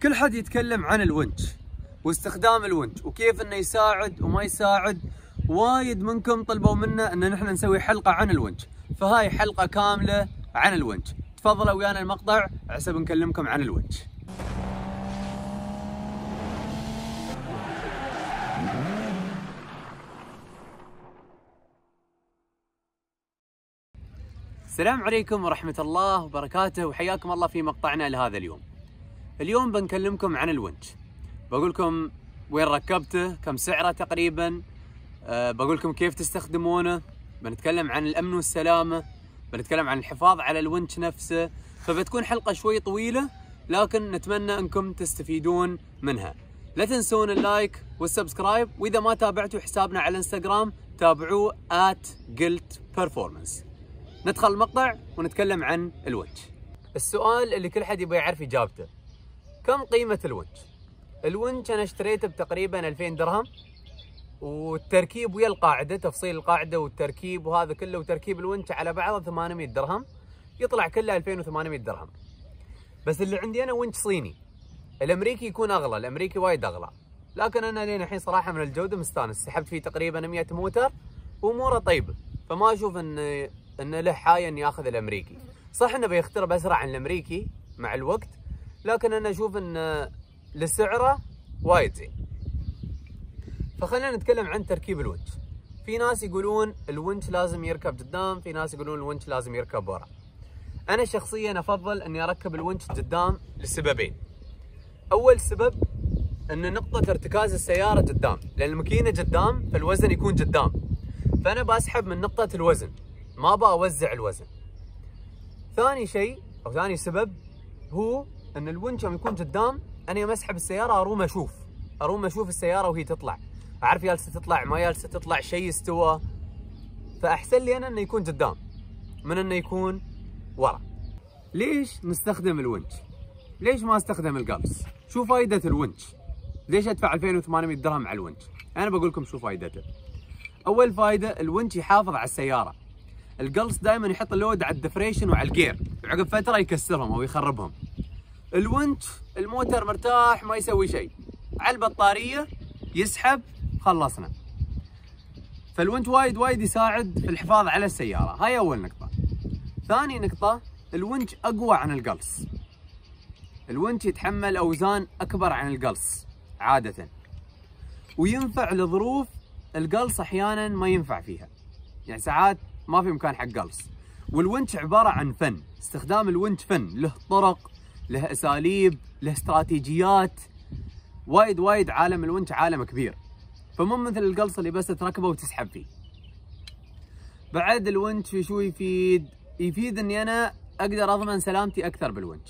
كل حد يتكلم عن الونش واستخدام الونش وكيف انه يساعد وما يساعد. وايد منكم طلبوا منا ان نحن نسوي حلقة عن الونش، فهاي حلقة كاملة عن الونش. تفضلوا ويانا المقطع عسى بنكلمكم عن الونش. السلام عليكم ورحمة الله وبركاته، وحياكم الله في مقطعنا لهذا اليوم. اليوم بنكلمكم عن الونش، بقولكم وين ركبته، كم سعره تقريبا، بقولكم كيف تستخدمونه، بنتكلم عن الأمن والسلامة، بنتكلم عن الحفاظ على الونش نفسه. فبتكون حلقة شوي طويلة لكن نتمنى انكم تستفيدون منها. لا تنسون اللايك والسبسكرايب، واذا ما تابعتوا حسابنا على الانستغرام تابعوه @guiltperformance. ندخل المقطع ونتكلم عن الونش. السؤال اللي كل حد يبغى يعرف اجابته، كم قيمة الونش؟ الونش انا اشتريته بتقريبا 2000 درهم، والتركيب ويا القاعدة، تفصيل القاعدة والتركيب وهذا كله وتركيب الونش على بعضه 800 درهم، يطلع كله 2800 درهم. بس اللي عندي انا ونش صيني، الامريكي يكون اغلى، الامريكي وايد اغلى، لكن انا لين الحين صراحة من الجودة مستانس. سحبت فيه تقريبا 100 موتر واموره طيبة، فما اشوف انه له حاجة اني اخذ الامريكي. صح انه بيخترب اسرع عن الامريكي مع الوقت، لكن انا اشوف انه لسعره وايد زين. فخلينا نتكلم عن تركيب الونش. في ناس يقولون الونش لازم يركب قدام، في ناس يقولون الونش لازم يركب ورا. انا شخصيا افضل اني اركب الونش قدام لسببين. اول سبب ان نقطة ارتكاز السيارة قدام، لان الماكينة قدام فالوزن يكون قدام، فانا بسحب من نقطة الوزن، ما بوزع الوزن. ثاني شيء او ثاني سبب هو ان الونش يوم يكون قدام انا يوم اسحب السيارة اروم اشوف السيارة وهي تطلع، اعرف جالسة تطلع ما جالسة تطلع، شيء استوى. فاحسن لي انا انه يكون قدام من انه يكون ورا. ليش نستخدم الونش؟ ليش ما استخدم القلص؟ شو فائدة الونش؟ ليش ادفع 2800 درهم على الونش؟ انا بقول لكم شو فائدته. اول فائدة، الونش يحافظ على السيارة. القلص دائما يحط اللود على الدفريشن وعلى الجير، وعقب فترة يكسرهم او يخربهم. الونش الموتر مرتاح ما يسوي شيء، على البطارية يسحب، خلصنا. فالونش وايد يساعد في الحفاظ على السيارة، هاي اول نقطة. ثاني نقطة، الونش اقوى عن القلص. الونش يتحمل اوزان اكبر عن القلص عادة، وينفع لظروف القلص احيانا ما ينفع فيها، يعني ساعات ما في مكان حق قلص. والونش عبارة عن فن، استخدام الونش فن، له طرق، له اساليب، له استراتيجيات. وايد عالم الونش عالم كبير، فمو مثل القلص اللي بس تركبه وتسحب فيه. بعد الونش شو يفيد؟ يفيد اني انا اقدر اضمن سلامتي اكثر بالونش.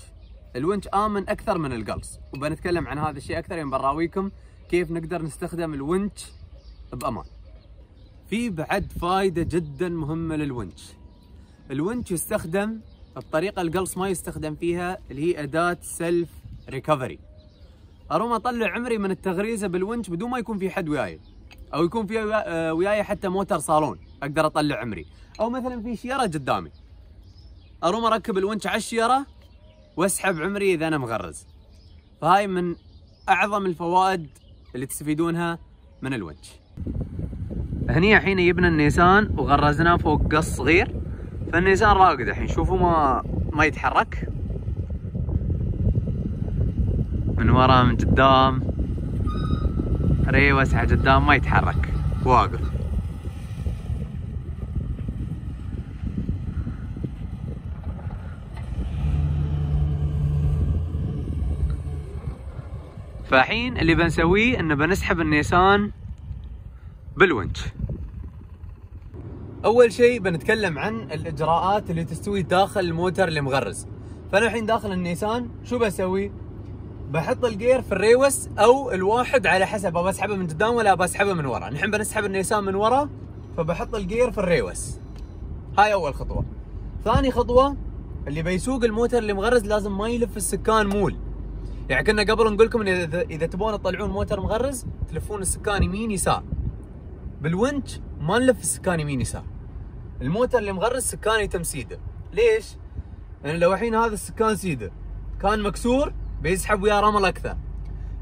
الونش امن اكثر من القلص، وبنتكلم عن هذا الشيء اكثر يوم براويكم كيف نقدر نستخدم الونش بامان. في بعد فائدة جدا مهمة للونش. الونش يستخدم الطريقة القلص ما يستخدم فيها، اللي هي أداة سيلف ريكفري. اروم اطلع عمري من التغريزة بالونش بدون ما يكون في حد وياي، او يكون في وياي حتى موتر صالون اقدر اطلع عمري، او مثلا في شيرة قدامي اروم اركب الونش على الشيرة واسحب عمري اذا انا مغرز. فهاي من اعظم الفوائد اللي تستفيدونها من الونش. هني الحين جبنا النيسان وغرزناه فوق قص صغير، فالنيسان راقد الحين، شوفوا ما يتحرك من ورا من قدام، ريوس على قدام ما يتحرك، واقف. فالحين اللي بنسويه انه بنسحب النيسان بالونش. اول شيء بنتكلم عن الاجراءات اللي تستوي داخل الموتر اللي مغرز. فانا الحين داخل النيسان شو بسوي؟ بحط الجير في الريوس او الواحد على حسب، بسحبه من قدام ولا بسحبه من ورا. نحن بنسحب النيسان من ورا، فبحط الجير في الريوس. هاي اول خطوة. ثاني خطوة، اللي بيسوق الموتر اللي مغرز لازم ما يلف السكان مول. يعني كنا قبل نقول لكم ان اذا تبون تطلعون موتر مغرز تلفون السكان يمين يسار. بالونش ما نلف السكان يمين يسار. الموتر اللي مغرز سكانه يتم سيده. ليش؟ لان لو الحين هذا السكان سيده كان مكسور بيسحب وياه رمل اكثر،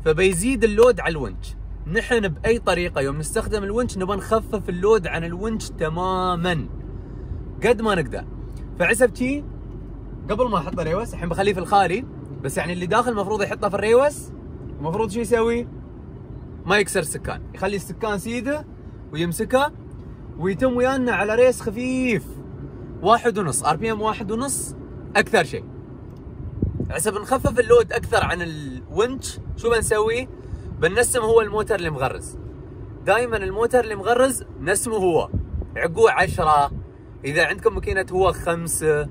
فبيزيد اللود على الونش. نحن باي طريقه يوم نستخدم الونش نبغى نخفف اللود عن الونش تماما قد ما نقدر. فعسب شي قبل ما احط الريوس الحين بخليه في الخالي، بس يعني اللي داخل المفروض يحطه في الريوس. المفروض شو يسوي؟ ما يكسر السكان، يخلي السكان سيده ويمسكها ويتم ويانا على ريس خفيف 1.5 RPM 1.5 اكثر شيء. عسب نخفف اللود اكثر عن الونش شو بنسوي؟ بنسم هو الموتر اللي مغرز. دائما الموتر اللي مغرز نسمه هو، عقوه 10، اذا عندكم ماكينه هو 5.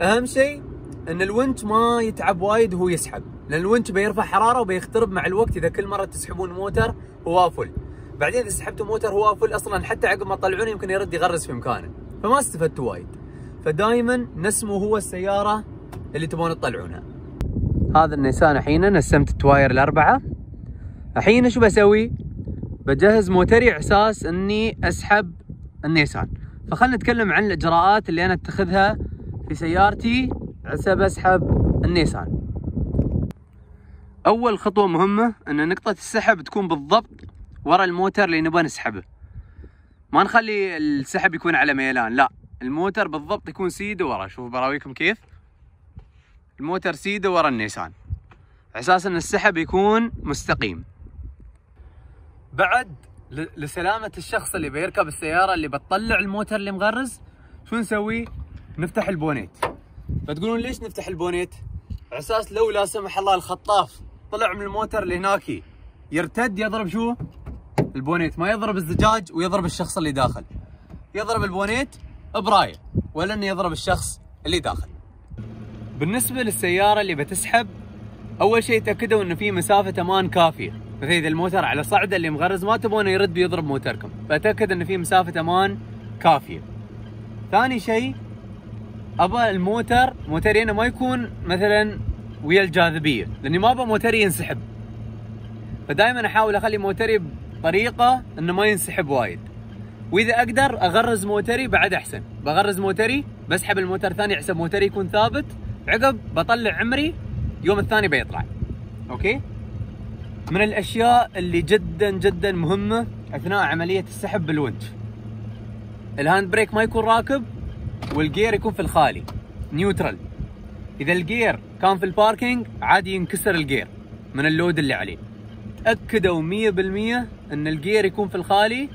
اهم شيء ان الونش ما يتعب وايد وهو يسحب، لان الونش بيرفع حراره وبيخترب مع الوقت اذا كل مره تسحبون موتر هو فل. بعدين اذا سحبتوا موتر هو فل اصلا حتى عقب ما تطلعونه يمكن يرد يغرز في مكانه، فما استفدتوا وايد. فدائما نسمه هو السياره اللي تبون تطلعونها. هذا النيسان الحين نسمت التواير الاربعه. الحين شو بسوي؟ بجهز موتري على اساس اني اسحب النيسان. فخلنا نتكلم عن الاجراءات اللي انا اتخذها في سيارتي عسب اسحب النيسان. اول خطوه مهمه ان نقطه السحب تكون بالضبط ورا الموتر اللي نبغى نسحبه. ما نخلي السحب يكون على ميلان، لا، الموتر بالضبط يكون سيده ورا. شوفوا براويكم كيف الموتر سيده ورا النيسان على اساس ان السحب يكون مستقيم. بعد لسلامه الشخص اللي بيركب السياره اللي بتطلع الموتر اللي مغرز، شو نسوي؟ نفتح البونيت. فتقولون ليش نفتح البونيت؟ على اساس لو لا سمح الله الخطاف طلع من الموتر اللي هناك يرتد يضرب شو؟ البونيت، ما يضرب الزجاج ويضرب الشخص اللي داخل، يضرب البونيت برايه ولا انه يضرب الشخص اللي داخل. بالنسبه للسياره اللي بتسحب، اول شيء تاكدوا انه في مسافه امان كافيه. مثلا اذا الموتر على صعده اللي مغرز ما تبونه يرد ويضرب موتركم، فتاكد انه في مسافه امان كافيه. ثاني شيء ابى الموتر موتري انا ما يكون مثلا ويا الجاذبيه، لاني ما ابى موتري ينسحب. فدائما احاول اخلي موتري بطريقه انه ما ينسحب وايد. واذا اقدر اغرز موتري بعد احسن، بغرز موتري بسحب الموتر ثاني حسب موتري يكون ثابت، عقب بطلع عمري يوم الثاني بيطلع. اوكي؟ من الاشياء اللي جدا جدا مهمه اثناء عمليه السحب بالونش، الهاند بريك ما يكون راكب والجير يكون في الخالي نيوترال. اذا الجير كان في الباركينج عادي ينكسر الجير من اللود اللي عليه. تاكدوا 100% ان الجير يكون في الخالي.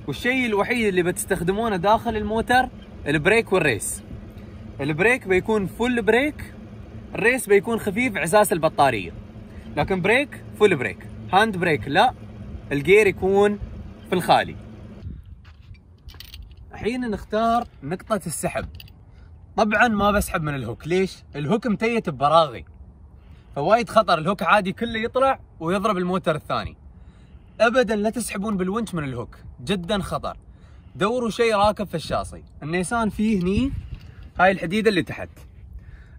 والشيء الوحيد اللي بتستخدمونه داخل الموتر البريك والريس. البريك بيكون فول بريك، الريس بيكون خفيف على اساس البطاريه. لكن بريك فول بريك، هاند بريك لا، الجير يكون في الخالي. الحين نختار نقطة السحب. طبعا ما بسحب من الهوك، ليش؟ الهوك متيت ببراغي، فوايد خطر. الهوك عادي كله يطلع ويضرب الموتر الثاني. ابدا لا تسحبون بالونش من الهوك، جدا خطر. دوروا شيء راكب في الشاصي. النيسان فيه هني هاي الحديدة اللي تحت.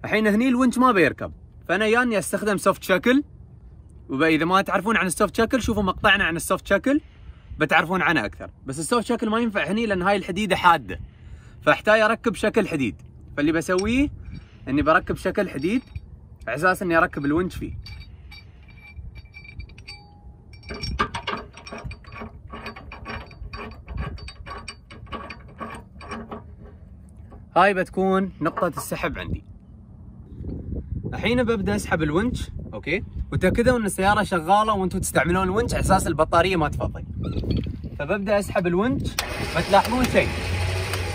الحين هني الونش ما بيركب، فانا ياني استخدم سوفت شكل. واذا ما تعرفون عن السوفت شكل شوفوا مقطعنا عن السوفت شكل بتعرفون عنه اكثر. بس السوفت شكل ما ينفع هني لان هاي الحديده حاده، فاحتاج اركب شكل حديد. فاللي بسويه اني بركب شكل حديد على اساس اني اركب الونش فيه. هاي بتكون نقطة السحب عندي. الحين ببدا اسحب الونش، اوكي؟ وتاكدوا ان السيارة شغالة وانتم تستعملون الونش على اساس البطارية ما تفضي. فببدا اسحب الونش. بتلاحظون شيء،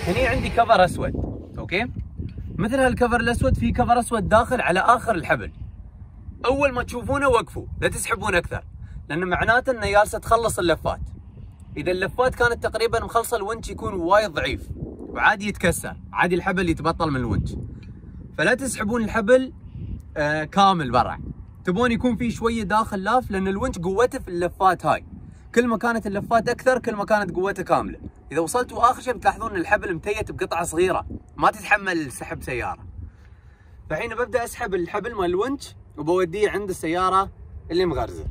هني عندي كفر اسود، اوكي؟ مثل هالكفر الاسود في كفر اسود داخل على اخر الحبل. اول ما تشوفونه وقفوا، لا تسحبون اكثر، لان معناته انه جالسه تخلص اللفات. اذا اللفات كانت تقريبا مخلصه الونش يكون وايد ضعيف وعادي يتكسر، عادي الحبل يتبطل من الونش. فلا تسحبون الحبل كامل برا، تبون يكون في شويه داخل لاف، لان الونش قوته في اللفات هاي. كل ما كانت اللفات اكثر كل ما كانت قوته كامله. اذا وصلتوا اخر شيء بتلاحظون ان الحبل متيت بقطعه صغيره ما تتحمل سحب سياره. فالحين ببدا اسحب الحبل مال الونش وبوديه عند السياره اللي مغرزه.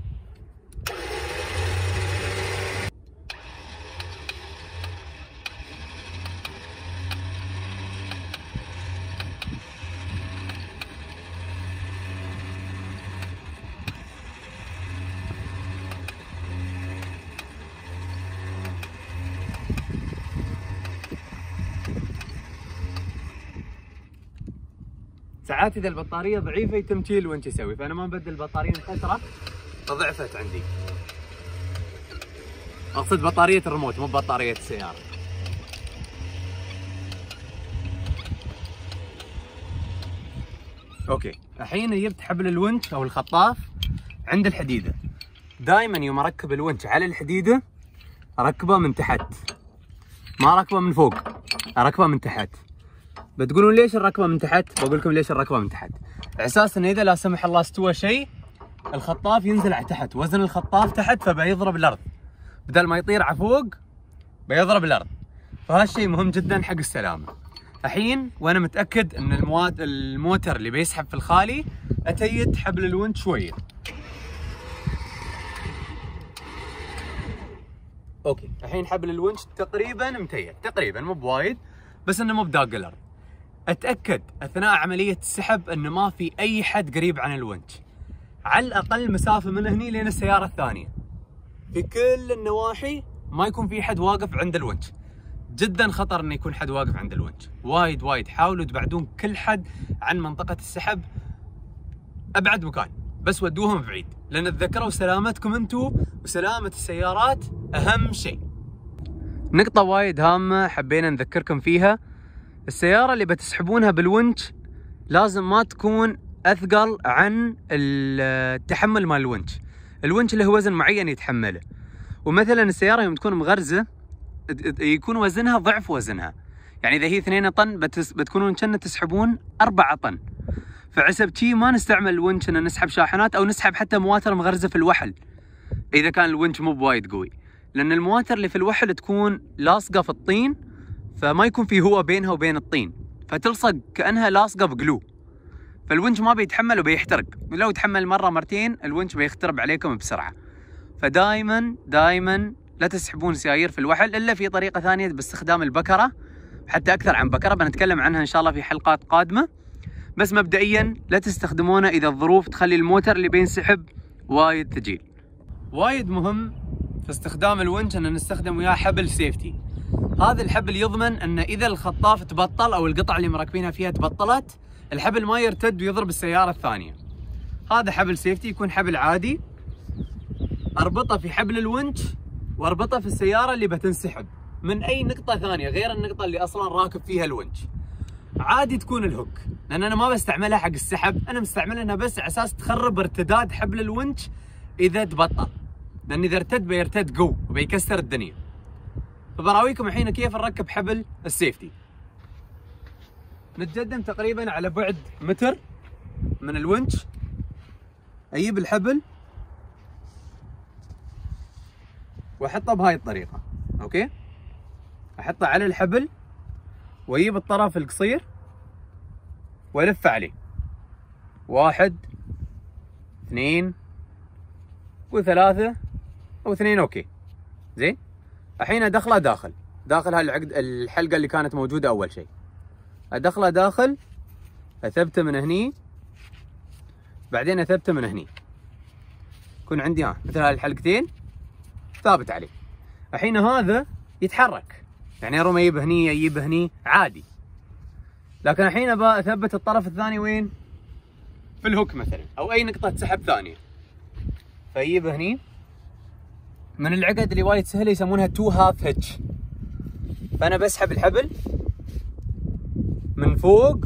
ساعات اذا البطاريه ضعيفه يتم شيل الونش يسوي، فانا ما نبدل البطاريه من فتره ضعفت عندي. اقصد بطاريه الريموت مو بطاريه السياره. اوكي، الحين جبت حبل الونش او الخطاف عند الحديده. دائما يوم اركب الونش على الحديده اركبه من تحت، ما اركبه من فوق، اركبه من تحت. بتقولون ليش الركبه من تحت؟ بقول لكم ليش الركبه من تحت. على اساس انه اذا لا سمح الله استوى شيء الخطاف ينزل على تحت، وزن الخطاف تحت فبيضرب الارض، بدل ما يطير على فوق بيضرب الارض. فهالشيء مهم جدا حق السلامه. الحين وانا متاكد ان الموتر اللي بيسحب في الخالي اتيت حبل الونش شويه. اوكي، الحين حبل الونش تقريبا متيت، تقريبا مو بوايد، بس انه مو بداق الارض. اتاكد اثناء عمليه السحب انه ما في اي حد قريب عن الونش، على الاقل مسافه من هني لين السياره الثانيه. في كل النواحي ما يكون في حد واقف عند الونش. جدا خطر انه يكون حد واقف عند الونش، وايد حاولوا تبعدون كل حد عن منطقه السحب ابعد مكان، بس ودوهم بعيد، لان تذكروا سلامتكم انتم وسلامه السيارات اهم شيء. نقطه وايد هامه حبينا نذكركم فيها، السياره اللي بتسحبونها بالونش لازم ما تكون اثقل عن التحمل مال الونش. الونش له وزن معين يتحمله، ومثلا السياره يوم تكون مغرزه يكون وزنها ضعف وزنها، يعني اذا هي 2 طن بتكونون كنا تسحبون 4 طن. فعسب شي ما نستعمل الونش ان نسحب شاحنات او نسحب حتى مواتر مغرزه في الوحل اذا كان الونش مو بوايد قوي، لان المواتر اللي في الوحل تكون لاصقه في الطين، فما يكون في هواء بينها وبين الطين، فتلصق كانها لاصقه بقلو، فالونش ما بيتحمل وبيحترق. لو تحمل مره مرتين الونش بيخترب عليكم بسرعه. فدائما لا تسحبون سيايير في الوحل الا في طريقه ثانيه باستخدام البكره، حتى اكثر عن بكره بنتكلم عنها ان شاء الله في حلقات قادمه. بس مبدئيا لا تستخدمونه اذا الظروف تخلي الموتر اللي بينسحب وايد ثقيل. وايد مهم في استخدام الونش ان نستخدم وياه حبل سيفتي. هذا الحبل يضمن ان اذا الخطاف تبطل او القطع اللي مركبينها فيها تبطلت، الحبل ما يرتد ويضرب السياره الثانيه. هذا حبل سيفتي، يكون حبل عادي اربطه في حبل الونش واربطه في السياره اللي بتنسحب من اي نقطه ثانيه غير النقطه اللي اصلا راكب فيها الونش. عادي تكون الهوك، لان انا ما بستعملها حق السحب، انا مستعملها بس على اساس تخرب ارتداد حبل الونش اذا تبطل، لان اذا ارتد بيرتد قوي وبيكسر الدنيا. فبراويكم الحين كيف نركب حبل السيفتي. نتقدم تقريبا على بعد متر من الونش، اجيب الحبل واحطه بهاي الطريقه. اوكي، احطه على الحبل واجيب الطرف القصير والف عليه 1 2 و3 او 2. اوكي زين. الحين ادخله داخل هالعقد الحلقه اللي كانت موجوده اول شيء، ادخله داخل، اثبته من هني، بعدين اثبته من هني، يكون عندي مثل هالحلقتين ثابت عليه. الحين هذا يتحرك، يعني اروم اجيب هني عادي، لكن الحين ابى اثبت الطرف الثاني وين؟ في الهوك مثلا او اي نقطه سحب ثانيه، فاجيب هني من العقد اللي وايد سهله يسمونها 2 هاف هيتش. فانا بسحب الحبل من فوق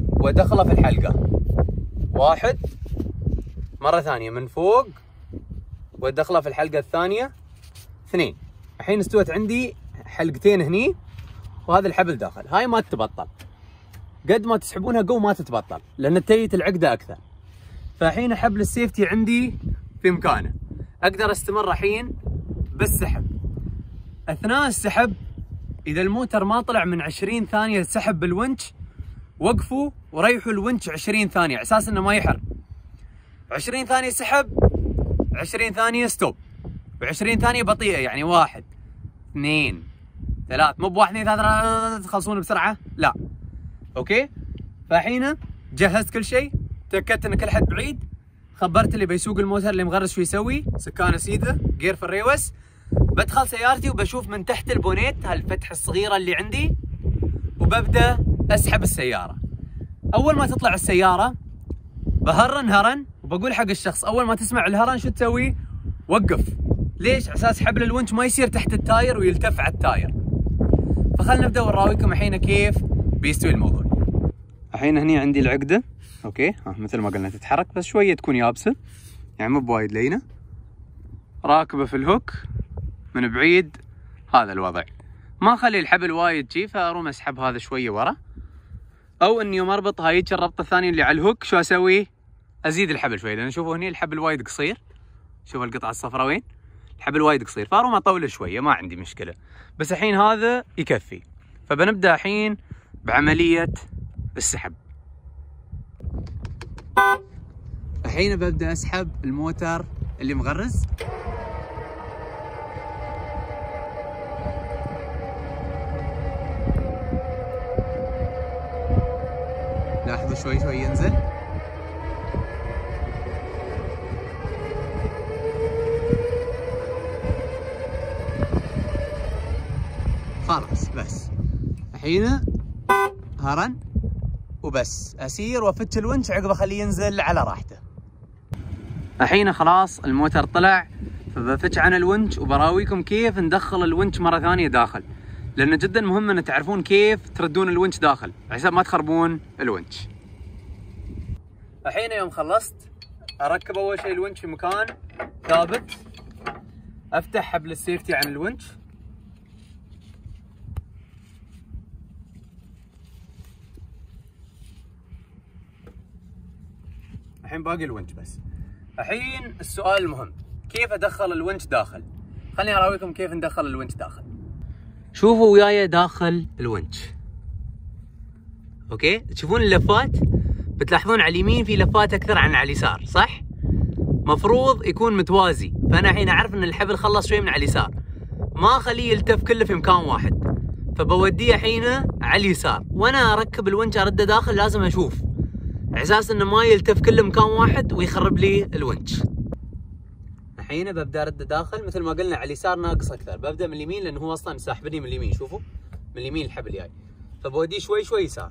وادخله في الحلقه 1، مره ثانيه من فوق وادخله في الحلقه الثانيه 2. الحين استوت عندي حلقتين هني وهذا الحبل داخل. هاي ما تتبطل، قد ما تسحبونها قوي ما تتبطل لان تيت العقده اكثر. فالحين حبل السيفتي عندي في مكانه، اقدر استمر الحين بالسحب. اثناء السحب اذا الموتر ما طلع من 20 ثانيه سحب بالونش، وقفوا وريحوا الونش 20 ثانيه على اساس انه ما يحر. 20 ثانيه سحب، 20 ثانيه ستوب، و20 ثانيه بطيئه، يعني 1 2 3، مو ب 1 2 3 تخلصون بسرعه، لا. اوكي، فالحين جهزت كل شيء، تاكدت ان كل حد بعيد، خبرت اللي بيسوق الموتر اللي مغرز شو يسوي، سكانه سيده، جير في الريوس، بدخل سيارتي وبشوف من تحت البونيت هالفتحه الصغيره اللي عندي، وببدا اسحب السياره. اول ما تطلع السياره بهرن هرن، وبقول حق الشخص اول ما تسمع الهرن شو تسوي؟ وقف. ليش؟ على اساس حبل الونش ما يصير تحت التاير ويلتف على التاير. فخلنا نبدا ونراويكم الحين كيف بيستوي الموضوع. الحين هني عندي العقده، اوكي، مثل ما قلنا تتحرك بس شويه تكون يابسه، يعني مو بوايد لينه. راكبه في الهوك من بعيد، هذا الوضع. ما اخلي الحبل وايد شي، فاروم اسحب هذا شويه ورا، او اني يوم اربط هايج الربطه الثانيه اللي على الهوك شو اسوي؟ ازيد الحبل شوي، لان شوفوا هني الحبل وايد قصير. شوفوا القطعه الصفراء وين؟ الحبل وايد قصير، فاروم اطوله شويه ما عندي مشكله. بس الحين هذا يكفي، فبنبدا الحين بعمليه السحب. الحين ببدا اسحب الموتر اللي مغرز. لاحظوا شوي شوي ينزل. خلاص بس الحين هرن وبس، اسير وافتش الونش عقب اخليه ينزل على راحته. الحين خلاص الموتر طلع، فبفتش عن الونش وبراويكم كيف ندخل الونش مره ثانيه داخل، لانه جدا مهم ان تعرفون كيف تردون الونش داخل عشان ما تخربون الونش. الحين يوم خلصت اركب اول شيء الونش في مكان ثابت، افتح حبل السيفتي عن الونش، الحين باقي الونش بس. الحين السؤال المهم، كيف ادخل الونش داخل؟ خليني اراويكم كيف ندخل الونش داخل. شوفوا وياي داخل الونش، اوكي؟ تشوفون اللفات؟ بتلاحظون على اليمين في لفات اكثر عن على اليسار، صح؟ مفروض يكون متوازي، فانا الحين اعرف ان الحبل خلص شوي من على اليسار، ما اخليه يلتف كله في مكان واحد، فبوديه الحين على اليسار. وانا اركب الونش ارده داخل لازم اشوف على اساس انه ما يلتف كله مكان واحد ويخرب لي الونش. الحين ببدا ارده داخل مثل ما قلنا على اليسار ناقص اكثر، ببدا من اليمين لانه هو اصلا ساحبني من اليمين، شوفوا من اليمين الحبل جاي، فبوديه شوي شوي يسار.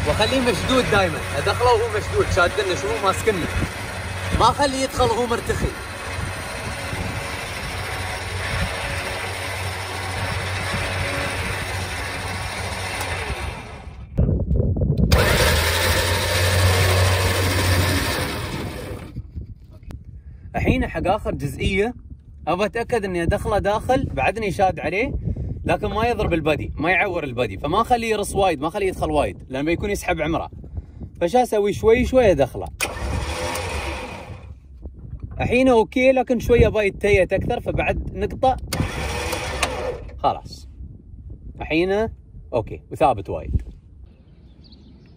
واخليه مشدود دائما، ادخله وهو مشدود شادنا، شوفوا ماسكنه، ما اخليه يدخل وهو مرتخي. الحين حق اخر جزئيه ابغى اتاكد اني ادخله داخل بعدني شاد عليه، لكن ما يضرب البدي، ما يعور البدي، فما اخليه يرص وايد، ما اخليه يدخل وايد لان بيكون يسحب عمره. فشا اسوي؟ شوي شوي ادخله. الحين اوكي، لكن شويه ابغى يتيت اكثر، فبعد نقطه خلاص. الحين اوكي وثابت وايد.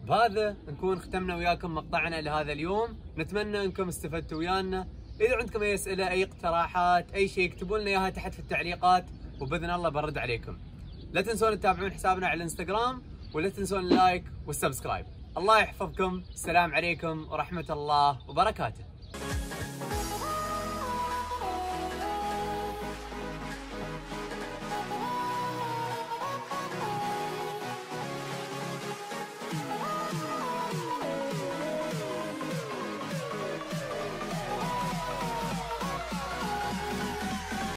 بهذا نكون ختمنا وياكم مقطعنا لهذا اليوم، نتمنى انكم استفدتوا ويانا. اذا عندكم اي اسئله، اي اقتراحات، اي شيء، اكتبوا لنا اياها تحت في التعليقات وباذن الله برد عليكم. لا تنسون تتابعون حسابنا على الانستغرام، ولا تنسون اللايك والسبسكرايب. الله يحفظكم، السلام عليكم ورحمه الله وبركاته.